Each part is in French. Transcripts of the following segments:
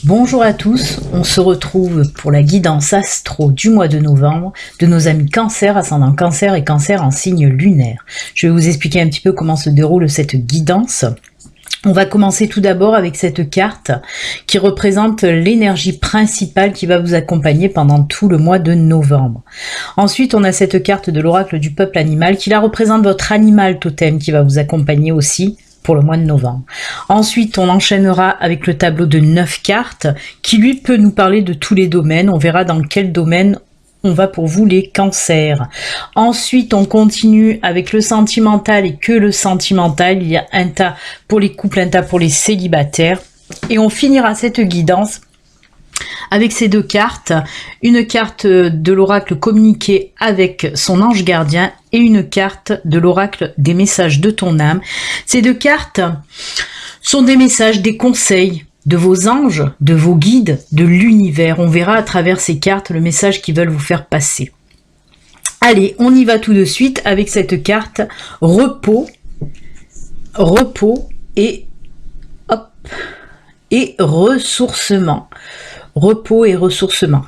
Bonjour à tous, on se retrouve pour la guidance astro du mois de novembre de nos amis Cancer, ascendant Cancer et Cancer en signe lunaire. Je vais vous expliquer un petit peu comment se déroule cette guidance. On va commencer tout d'abord avec cette carte qui représente l'énergie principale qui va vous accompagner pendant tout le mois de novembre. Ensuite, on a cette carte de l'oracle du peuple animal qui la représente votre animal totem qui va vous accompagner aussi pour le mois de novembre. Ensuite, on enchaînera avec le tableau de 9 cartes qui lui peut nous parler de tous les domaines. On verra dans quel domaine on va pour vous les cancers. Ensuite, on continue avec le sentimental et que le sentimental. Il y a un tas pour les couples, un tas pour les célibataires. Et on finira cette guidance avec ces deux cartes, une carte de l'oracle communiqué avec son ange gardien et une carte de l'oracle des messages de ton âme. Ces deux cartes sont des messages, des conseils de vos anges, de vos guides, de l'univers. On verra à travers ces cartes le message qu'ils veulent vous faire passer. Allez, on y va tout de suite avec cette carte repos, repos et hop, et ressourcement. Repos et ressourcement.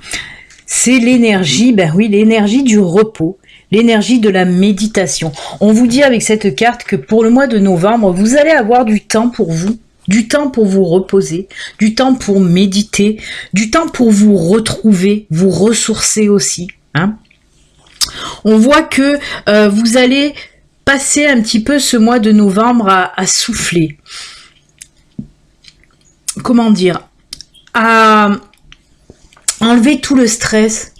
C'est l'énergie, ben oui, l'énergie du repos, l'énergie de la méditation. On vous dit avec cette carte que pour le mois de novembre, vous allez avoir du temps pour vous, du temps pour vous reposer, du temps pour méditer, du temps pour vous retrouver, vous ressourcer aussi. Hein. On voit que vous allez passer un petit peu ce mois de novembre à souffler. Comment dire, à enlever tout le stress,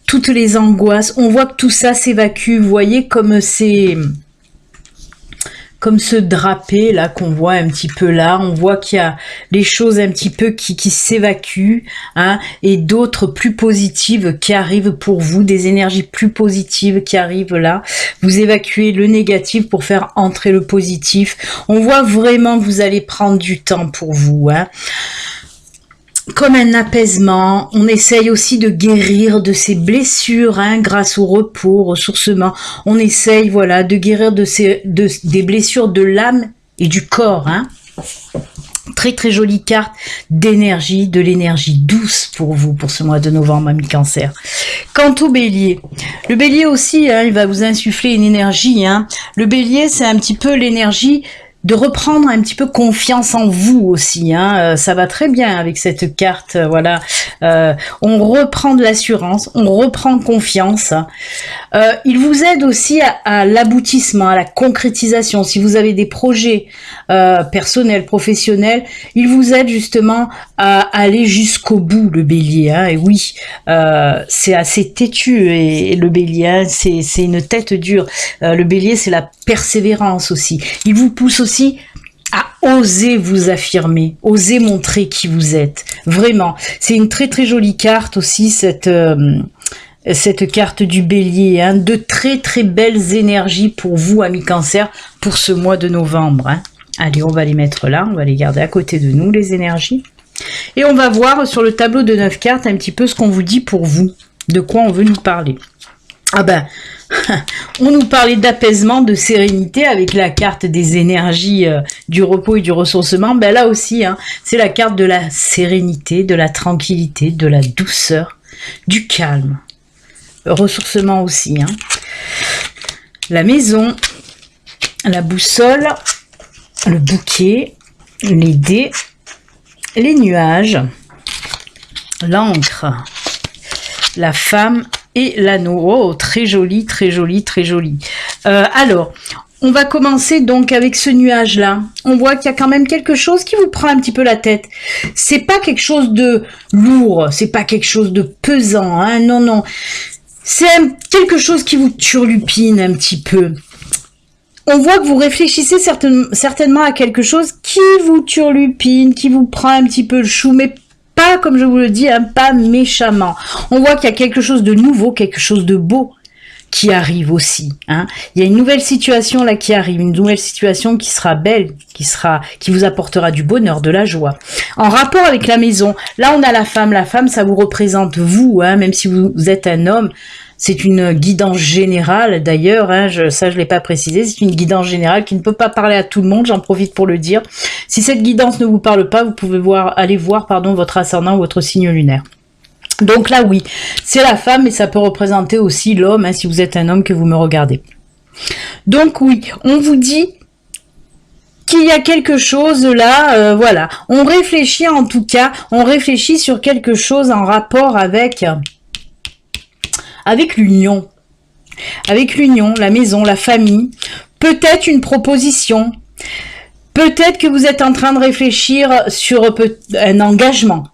toutes les angoisses. On voit que tout ça s'évacue. Vous voyez comme c'est comme ce drapé là qu'on voit un petit peu là. On voit qu'il y a les choses un petit peu qui s'évacuent, hein, et d'autres plus positives qui arrivent pour vous, des énergies plus positives qui arrivent là. Vous évacuez le négatif pour faire entrer le positif. On voit vraiment que vous allez prendre du temps pour vous, hein. Comme un apaisement, on essaye aussi de guérir de ces blessures, hein, grâce au repos, au ressourcement. On essaye, voilà, de guérir des blessures de l'âme et du corps, hein. Très très jolie carte d'énergie, de l'énergie douce pour vous, pour ce mois de novembre, ami Cancer. Quant au Bélier, le Bélier aussi, hein, il va vous insuffler une énergie, hein. Le Bélier, c'est un petit peu l'énergie de reprendre un petit peu confiance en vous aussi, hein. Ça va très bien avec cette carte, voilà. On reprend de l'assurance, on reprend confiance. Il vous aide aussi à l'aboutissement, à la concrétisation. Si vous avez des projets personnels, professionnels, il vous aide justement à aller jusqu'au bout, le Bélier, hein. Et oui, c'est assez têtu, et le Bélier, hein, c'est une tête dure. Le Bélier, c'est la persévérance aussi. Il vous pousse aussi à oser vous affirmer, oser montrer qui vous êtes. Vraiment, c'est une très très jolie carte aussi, cette carte du Bélier, hein. De très très belles énergies pour vous, amis Cancer, pour ce mois de novembre, hein. Allez, on va les mettre là, on va les garder à côté de nous, les énergies. Et on va voir sur le tableau de 9 cartes un petit peu ce qu'on vous dit pour vous, de quoi on veut nous parler. Ah ben, on nous parlait d'apaisement, de sérénité avec la carte des énergies du repos et du ressourcement. Ben là aussi, hein, c'est la carte de la sérénité, de la tranquillité, de la douceur, du calme. Ressourcement aussi, hein. La maison, la boussole, le bouquet, les dés, les nuages, l'encre, la femme et l'anneau. Oh, très joli, très joli, très joli. Alors, on va commencer donc avec ce nuage-là. On voit qu'il y a quand même quelque chose qui vous prend un petit peu la tête. C'est pas quelque chose de lourd, c'est pas quelque chose de pesant, hein, non, non. C'est quelque chose qui vous turlupine un petit peu. On voit que vous réfléchissez certainement à quelque chose qui vous turlupine, qui vous prend un petit peu le chou, mais pas, comme je vous le dis, hein, pas méchamment. On voit qu'il y a quelque chose de nouveau, quelque chose de beau qui arrive aussi, hein. Il y a une nouvelle situation là qui arrive, une nouvelle situation qui sera belle, qui vous apportera du bonheur, de la joie. En rapport avec la maison, là on a la femme ça vous représente vous, hein, même si vous êtes un homme, c'est une guidance générale d'ailleurs, hein, ça je l'ai pas précisé, c'est une guidance générale qui ne peut pas parler à tout le monde, j'en profite pour le dire. Si cette guidance ne vous parle pas, vous pouvez aller voir votre ascendant ou votre signe lunaire. Donc là oui, c'est la femme, mais ça peut représenter aussi l'homme, hein, si vous êtes un homme que vous me regardez. Donc oui, on vous dit qu'il y a quelque chose là, voilà. On réfléchit en tout cas, on réfléchit sur quelque chose en rapport avec l'union. Avec l'union, la maison, la famille. Peut-être une proposition. Peut-être que vous êtes en train de réfléchir sur un engagement.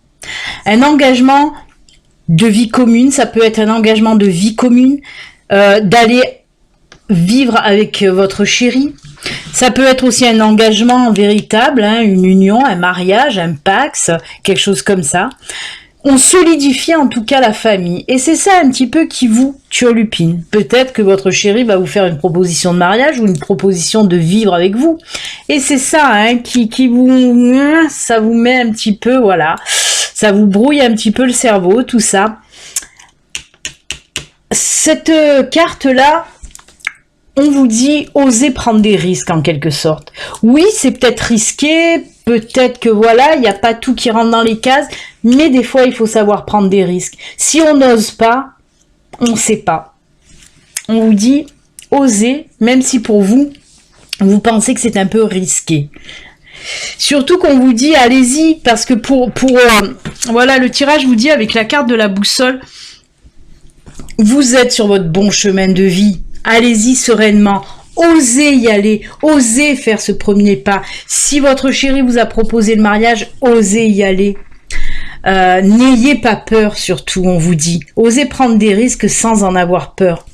Un engagement de vie commune, ça peut être un engagement de vie commune, d'aller vivre avec votre chéri. Ça peut être aussi un engagement véritable, hein, une union, un mariage, un pax, quelque chose comme ça. On solidifie en tout cas la famille. Et c'est ça un petit peu qui vous turlupine. Peut-être que votre chéri va vous faire une proposition de mariage ou une proposition de vivre avec vous. Et c'est ça hein, ça vous met un petit peu, voilà, ça vous brouille un petit peu le cerveau, tout ça. Cette carte-là, on vous dit osez prendre des risques en quelque sorte. Oui, c'est peut-être risqué, peut-être que voilà, il n'y a pas tout qui rentre dans les cases, mais des fois il faut savoir prendre des risques. Si on n'ose pas, on ne sait pas. On vous dit osez, même si pour vous, vous pensez que c'est un peu risqué. Surtout qu'on vous dit allez-y, parce que voilà, le tirage vous dit avec la carte de la boussole, vous êtes sur votre bon chemin de vie. Allez-y sereinement, osez y aller, osez faire ce premier pas. Si votre chéri vous a proposé le mariage, osez y aller. N'ayez pas peur surtout, on vous dit. Osez prendre des risques sans en avoir peur.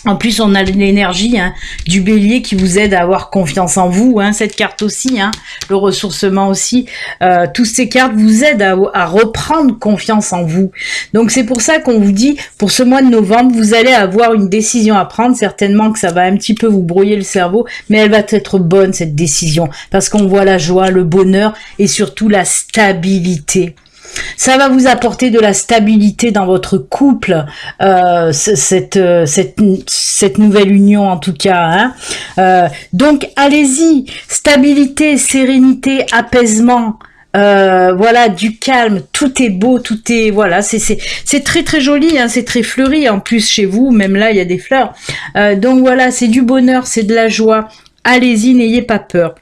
En plus, on a l'énergie hein, du bélier qui vous aide à avoir confiance en vous. Hein, cette carte aussi, hein, le ressourcement aussi. Toutes ces cartes vous aident à reprendre confiance en vous. Donc, c'est pour ça qu'on vous dit, pour ce mois de novembre, vous allez avoir une décision à prendre. Certainement que ça va un petit peu vous brouiller le cerveau, mais elle va être bonne, cette décision. Parce qu'on voit la joie, le bonheur et surtout la stabilité. Ça va vous apporter de la stabilité dans votre couple, cette nouvelle union en tout cas. Hein. Donc allez-y, stabilité, sérénité, apaisement, voilà, du calme, tout est beau, tout est voilà, c'est très très joli, hein, c'est très fleuri en plus chez vous, même là il y a des fleurs. Donc voilà, c'est du bonheur, c'est de la joie. Allez-y, n'ayez pas peur.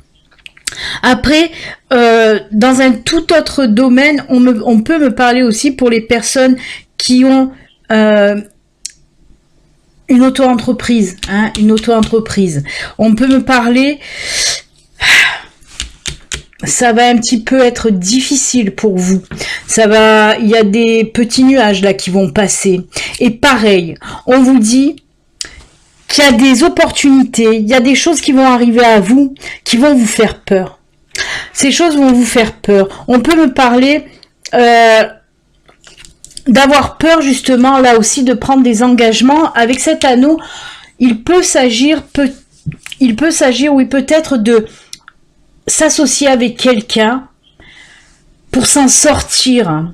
Après, dans un tout autre domaine, on peut me parler aussi pour les personnes qui ont une auto-entreprise, hein, une auto-entreprise. On peut me parler, ça va un petit peu être difficile pour vous. Il y a des petits nuages là qui vont passer. Et pareil, on vous dit qu'il y a des opportunités, il y a des choses qui vont arriver à vous, qui vont vous faire peur. Ces choses vont vous faire peur. On peut me parler d'avoir peur justement, là aussi, de prendre des engagements. Avec cet anneau, il peut s'agir, oui, peut-être de s'associer avec quelqu'un pour s'en sortir.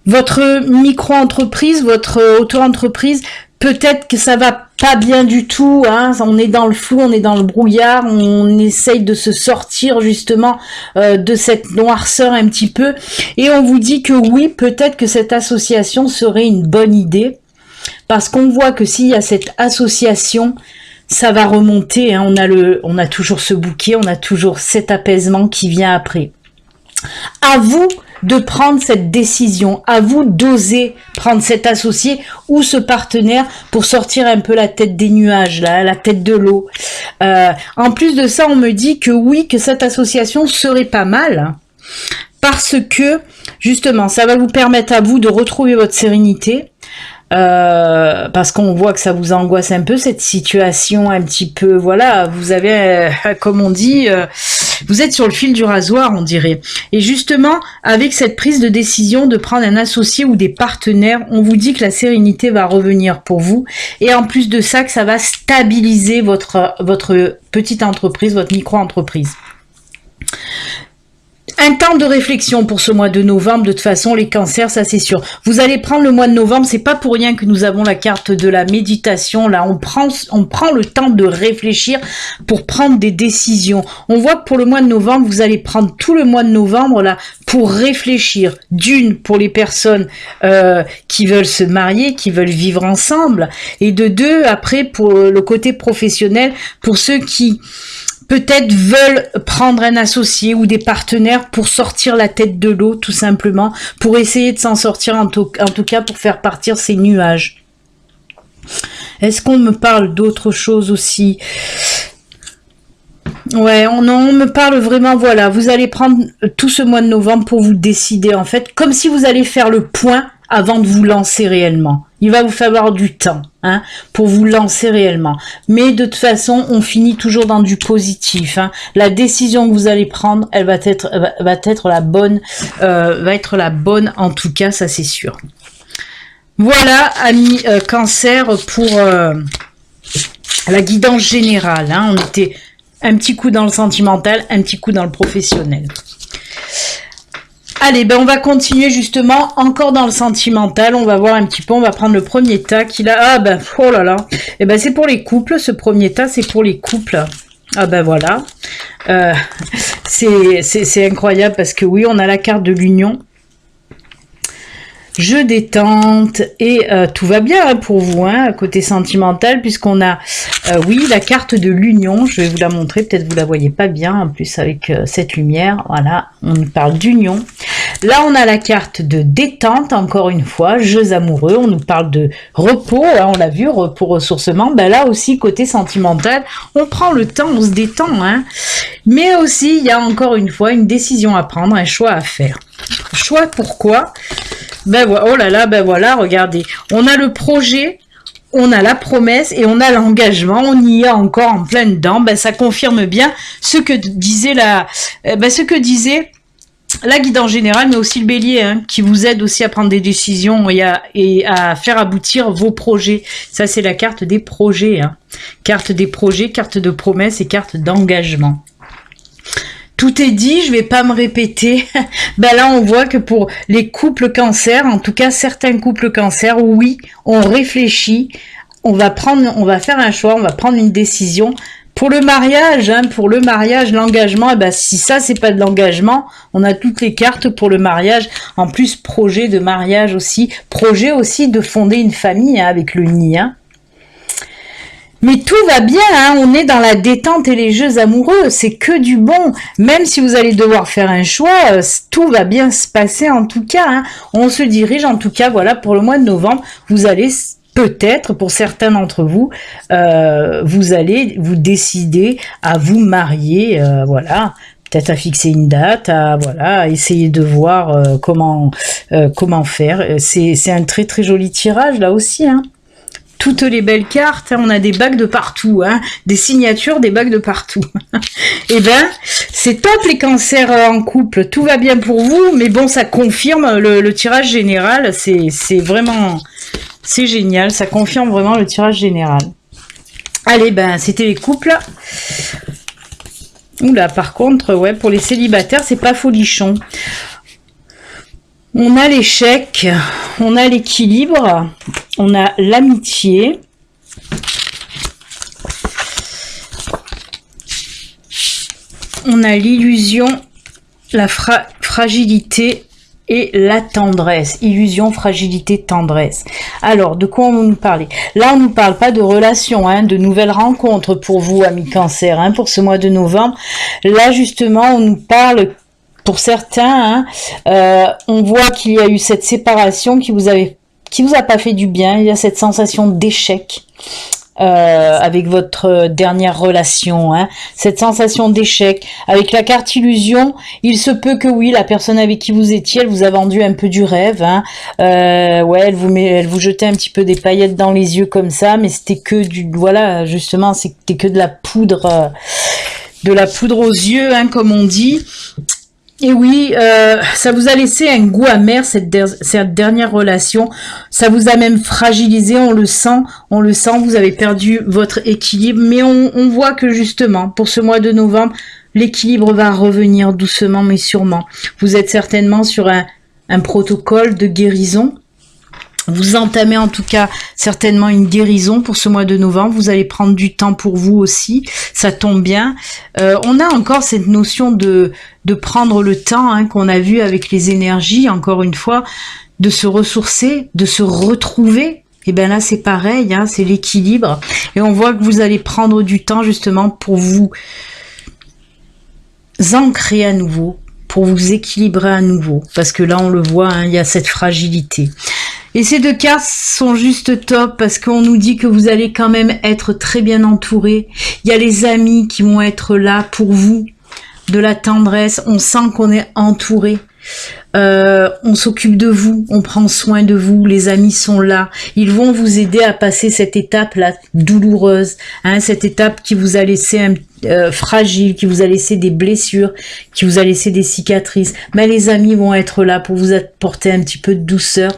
Votre micro-entreprise, votre auto-entreprise, peut-être que ça va pas bien du tout, hein, on est dans le flou, on est dans le brouillard, on essaye de se sortir justement de cette noirceur un petit peu, et on vous dit que oui, peut-être que cette association serait une bonne idée, parce qu'on voit que s'il y a cette association, ça va remonter, hein, on a toujours ce bouquet, on a toujours cet apaisement qui vient après. À vous de prendre cette décision, à vous d'oser prendre cet associé ou ce partenaire pour sortir un peu la tête des nuages, là, la tête de l'eau. En plus de ça, on me dit que oui, que cette association serait pas mal, parce que justement, ça va vous permettre à vous de retrouver votre sérénité, parce qu'on voit que ça vous angoisse un peu cette situation un petit peu, voilà, vous avez, comme on dit, vous êtes sur le fil du rasoir, on dirait. Et justement, avec cette prise de décision de prendre un associé ou des partenaires, on vous dit que la sérénité va revenir pour vous. Et en plus de ça, que ça va stabiliser votre petite entreprise, votre micro-entreprise. Un temps de réflexion pour ce mois de novembre, de toute façon, les cancers, ça c'est sûr. Vous allez prendre le mois de novembre, c'est pas pour rien que nous avons la carte de la méditation, là, on prend le temps de réfléchir pour prendre des décisions. On voit que pour le mois de novembre, vous allez prendre tout le mois de novembre, là, pour réfléchir. D'une, pour les personnes qui veulent se marier, qui veulent vivre ensemble, et de deux, après, pour le côté professionnel, pour ceux qui peut-être veulent prendre un associé ou des partenaires pour sortir la tête de l'eau, tout simplement, pour essayer de s'en sortir, en tout cas pour faire partir ces nuages. Est-ce qu'on me parle d'autre chose aussi? Ouais, on me parle vraiment, voilà, vous allez prendre tout ce mois de novembre pour vous décider, en fait, comme si vous allez faire le point avant de vous lancer réellement. Il va vous falloir du temps, hein, pour vous lancer réellement. Mais de toute façon, on finit toujours dans du positif, hein. La décision que vous allez prendre, elle va être la bonne, en tout cas, ça c'est sûr. Voilà, amis cancer, pour la guidance générale, hein. On était un petit coup dans le sentimental, un petit coup dans le professionnel. Allez, ben on va continuer justement encore dans le sentimental. On va voir un petit peu, on va prendre le premier tas qu'il a. Ah ben, oh là là. Et ben c'est pour les couples, ce premier tas, c'est pour les couples. Ah ben voilà. C'est incroyable parce que oui, on a la carte de l'union. Je détente et tout va bien, hein, pour vous, hein, côté sentimental, puisqu'on a, oui, la carte de l'union. Je vais vous la montrer, peut-être vous la voyez pas bien, en plus avec cette lumière. Voilà, on nous parle d'union. Là, on a la carte de détente, encore une fois, jeux amoureux. On nous parle de repos, hein, on l'a vu, repos, ressourcement. Ben là aussi, côté sentimental, on prend le temps, on se détend, hein. Mais aussi, il y a encore une fois une décision à prendre, un choix à faire. Choix pourquoi? Ben voilà, oh là là, ben voilà, regardez. On a le projet, on a la promesse et on a l'engagement. On y est encore en plein dedans. Ben ça confirme bien ce que disait la guidance générale, mais aussi le bélier, hein, qui vous aide aussi à prendre des décisions et à faire aboutir vos projets. Ça, c'est la carte des projets, hein. Carte des projets, carte de promesse et carte d'engagement. Tout est dit, je vais pas me répéter. Ben là, on voit que pour les couples cancer, en tout cas certains couples cancer, oui, on réfléchit, on va faire un choix, on va prendre une décision. Pour le mariage, hein, l'engagement, eh ben si ça c'est pas de l'engagement, on a toutes les cartes pour le mariage. En plus, projet de mariage aussi, projet aussi de fonder une famille, hein, avec le nid, hein. Mais tout va bien, hein, on est dans la détente et les jeux amoureux, c'est que du bon. Même si vous allez devoir faire un choix, tout va bien se passer en tout cas, hein. On se dirige en tout cas, voilà, pour le mois de novembre, vous allez peut-être, pour certains d'entre vous, vous allez vous décider à vous marier, voilà. Peut-être à fixer une date, à essayer de voir comment faire. C'est un très très joli tirage là aussi, hein. Toutes les belles cartes, hein, on a des bagues de partout, hein, des signatures, des bagues de partout. Eh ben, c'est top les cancers en couple, tout va bien pour vous, mais bon, ça confirme le tirage général, c'est vraiment, c'est génial, ça confirme vraiment le tirage général. Allez, ben, c'était les couples. Oula, par contre, ouais, pour les célibataires, c'est pas folichon. On a l'échec, on a l'équilibre, on a l'amitié, on a l'illusion, la fragilité et la tendresse. Illusion, fragilité, tendresse. Alors, de quoi on va nous parler? Là, on ne nous parle pas de relations, hein, de nouvelles rencontres pour vous, amis cancer, hein, pour ce mois de novembre. Là, justement, on nous parle... Pour certains, hein, on voit qu'il y a eu cette séparation qui vous a pas fait du bien. Il y a cette sensation d'échec avec votre dernière relation, hein, cette sensation d'échec. Avec la carte illusion, il se peut que oui, la personne avec qui vous étiez, elle vous a vendu un peu du rêve, hein. Ouais, elle vous jetait un petit peu des paillettes dans les yeux comme ça, mais c'était que voilà, justement, c'était que de la poudre aux yeux, hein, comme on dit. Et oui, ça vous a laissé un goût amer, cette dernière relation. Ça vous a même fragilisé, on le sent, vous avez perdu votre équilibre. Mais on voit que justement, pour ce mois de novembre, L'équilibre va revenir doucement mais sûrement. Vous êtes certainement sur un protocole de guérison. Vous entamez en tout cas certainement une guérison pour ce mois de novembre. Vous allez prendre du temps pour vous aussi. Ça tombe bien. On a encore cette notion de prendre le temps hein, qu'on a vu avec les énergies, encore une fois, de se ressourcer, de se retrouver. Et bien là, c'est pareil, hein, c'est l'équilibre. Et on voit que vous allez prendre du temps justement pour vous ancrer à nouveau, pour vous équilibrer à nouveau. Parce que là, on le voit, hein, il y a cette fragilité. Et ces deux cartes sont juste top parce qu'on nous dit que vous allez quand même être très bien entouré. Il y a les amis qui vont être là pour vous, de la tendresse. On sent qu'on est entouré. On s'occupe de vous, on prend soin de vous, les amis sont là, ils vont vous aider à passer cette étape-là douloureuse, hein, cette étape qui vous a laissé fragile, qui vous a laissé des blessures, qui vous a laissé des cicatrices. Mais les amis vont être là pour vous apporter un petit peu de douceur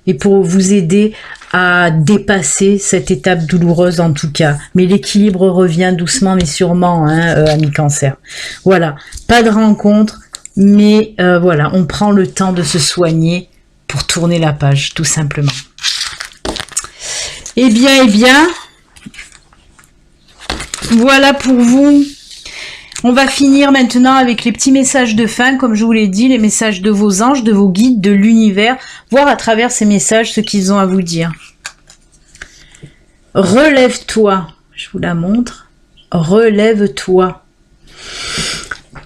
et pour vous aider à dépasser cette étape douloureuse en tout cas. Mais l'équilibre revient doucement mais sûrement, hein, amis Cancer. Voilà, pas de rencontre. Mais voilà, on prend le temps de se soigner pour tourner la page, tout simplement. Eh bien, voilà pour vous. On va finir maintenant avec les petits messages de fin, comme je vous l'ai dit, les messages de vos anges, de vos guides, de l'univers, voir à travers ces messages ce qu'ils ont à vous dire. Relève-toi, je vous la montre, relève-toi.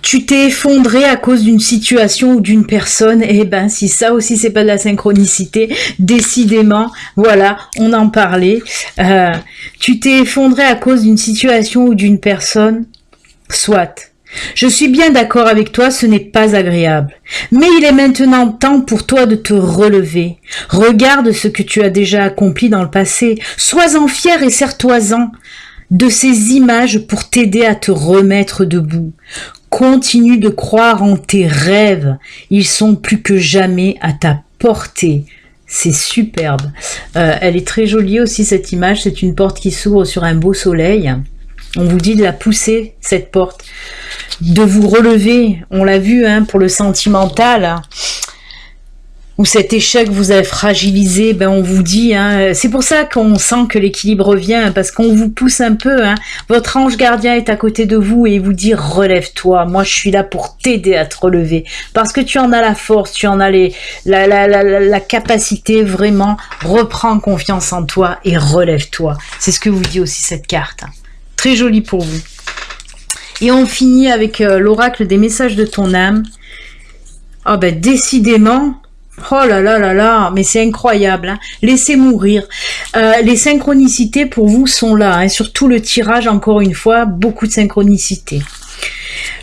Tu t'es effondré à cause d'une situation ou d'une personne, eh ben si ça aussi c'est pas de la synchronicité, décidément, voilà, on en parlait. Tu t'es effondré à cause d'une situation ou d'une personne, soit. Je suis bien d'accord avec toi, ce n'est pas agréable. Mais il est maintenant temps pour toi de te relever. Regarde ce que tu as déjà accompli dans le passé. Sois-en fier et serre-toi-en de ces images pour t'aider à te remettre debout. Continue de croire en tes rêves. Ils sont plus que jamais à ta portée. C'est superbe. Elle est très jolie aussi cette image. C'est une porte qui s'ouvre sur un beau soleil. On vous dit de la pousser, cette porte. De vous relever. On l'a vu hein, pour le sentimental. Où cet échec vous a fragilisé, ben on vous dit, hein, c'est pour ça qu'on sent que l'équilibre revient, parce qu'on vous pousse un peu, hein, votre ange gardien est à côté de vous et il vous dit relève-toi, moi je suis là pour t'aider à te relever, parce que tu en as la force, tu en as la capacité, vraiment, reprends confiance en toi et relève-toi, c'est ce que vous dit aussi cette carte, très jolie pour vous. Et on finit avec l'oracle des messages de ton âme. Ah ben décidément, oh là là là là, mais c'est incroyable, hein. Laissez mourir. Les synchronicités pour vous sont là, hein. Surtout le tirage, encore une fois, beaucoup de synchronicité.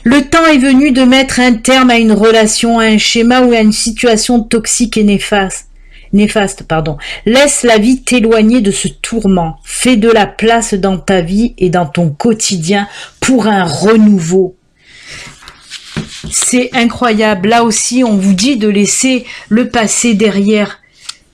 Le temps est venu de mettre un terme à une relation, à un schéma ou à une situation toxique et néfaste. Laisse la vie t'éloigner de ce tourment. Fais de la place dans ta vie et dans ton quotidien pour un renouveau. C'est incroyable. Là aussi, on vous dit de laisser le passé derrière,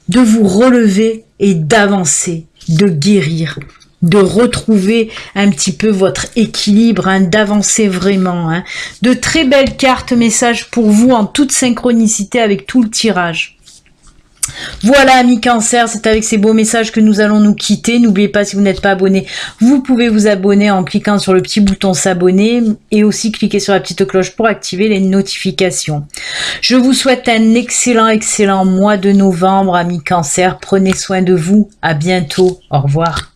de vous relever et d'avancer, de guérir, de retrouver un petit peu votre équilibre, hein, d'avancer vraiment. Hein. De très belles cartes, messages pour vous en toute synchronicité avec tout le tirage. Voilà amis Cancer, c'est avec ces beaux messages que nous allons nous quitter. N'oubliez pas, si vous n'êtes pas abonné, vous pouvez vous abonner en cliquant sur le petit bouton s'abonner et aussi cliquer sur la petite cloche pour activer les notifications. Je vous souhaite un excellent mois de novembre amis Cancer. Prenez soin de vous, à bientôt, au revoir.